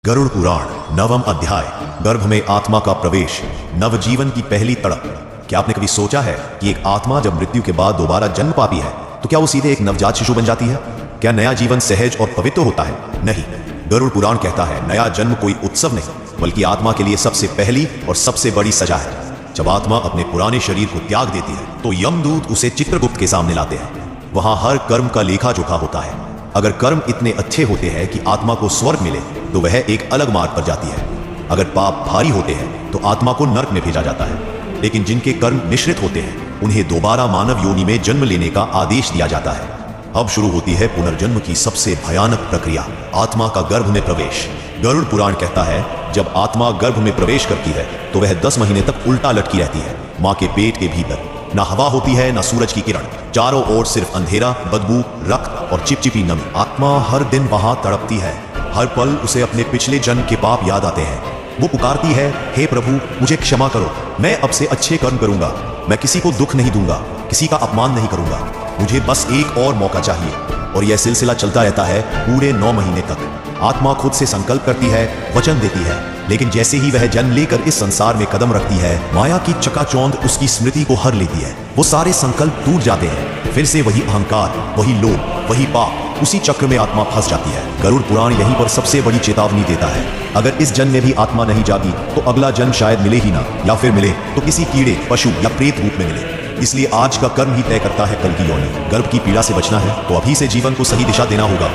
गरुड़ पुराण नवम अध्याय। गर्भ में आत्मा का प्रवेश, नवजीवन की पहली तड़प। क्या आपने कभी सोचा है कि एक आत्मा जब मृत्यु के बाद दोबारा जन्म पाती है तो क्या वो सीधे एक नवजात शिशु बन जाती है? क्या नया जीवन सहज और पवित्र होता है? नहीं। गरुड़ पुराण कहता है नया जन्म कोई उत्सव नहीं, बल्कि आत्मा के लिए सबसे पहली और सबसे बड़ी सजा है। जब आत्मा अपने पुराने शरीर को त्याग देती है तो यमदूत उसे चित्रगुप्त के सामने लाते हैं। वहां हर कर्म का लेखा जोखा होता है। अगर कर्म इतने अच्छे होते हैं कि आत्मा को स्वर्ग मिले तो वह एक अलग मार्ग पर जाती है। अगर पाप भारी होते हैं तो आत्मा को नर्क में भेजा जाता है। लेकिन जिनके कर्म मिश्रित होते हैं उन्हें दोबारा मानव योनि में जन्म लेने का आदेश दिया जाता है। अब शुरू होती है पुनर्जन्म की सबसे भयानक प्रक्रिया, आत्मा का गर्भ में प्रवेश। गरुड़ पुराण कहता है जब आत्मा गर्भ में प्रवेश करती है तो वह 10 महीने तक उल्टा लटकी रहती है। माँ के पेट के भीतर ना हवा होती है ना सूरज की किरण, चारों ओर सिर्फ अंधेरा, बदबू, रक्त और चिपचिपी नमी। आत्मा हर दिन वहां तड़पती है। हर पल उसे अपने पिछले जन्म के पाप याद आते हैं। वो पुकारती है, हे प्रभु मुझे क्षमा करो, मैं अब से अच्छे कर्म करूंगा, मैं किसी को दुख नहीं दूंगा, किसी का अपमान नहीं करूंगा, मुझे बस एक और मौका चाहिए। और यह सिलसिला चलता रहता है पूरे 9 महीने तक। आत्मा खुद से संकल्प करती है, वचन देती है, लेकिन जैसे ही वह जन्म लेकर इस संसार में कदम रखती है माया की चकाचौंध उसकी स्मृति को हर लेती है। वो सारे संकल्प टूट जाते हैं। फिर से वही अहंकार, वही लोभ, वही पाप, उसी चक्र में आत्मा फंस जाती है। गरुड़ पुराण यहीं पर सबसे बड़ी चेतावनी देता है, अगर इस जन्म में भी आत्मा नहीं जागी तो अगला जन्म शायद मिले ही ना, या फिर मिले तो किसी कीड़े, पशु या प्रेत रूप में मिले। इसलिए आज का कर्म ही तय करता है कल की योनि। गर्भ की पीड़ा से बचना है तो अभी से जीवन को सही दिशा देना होगा।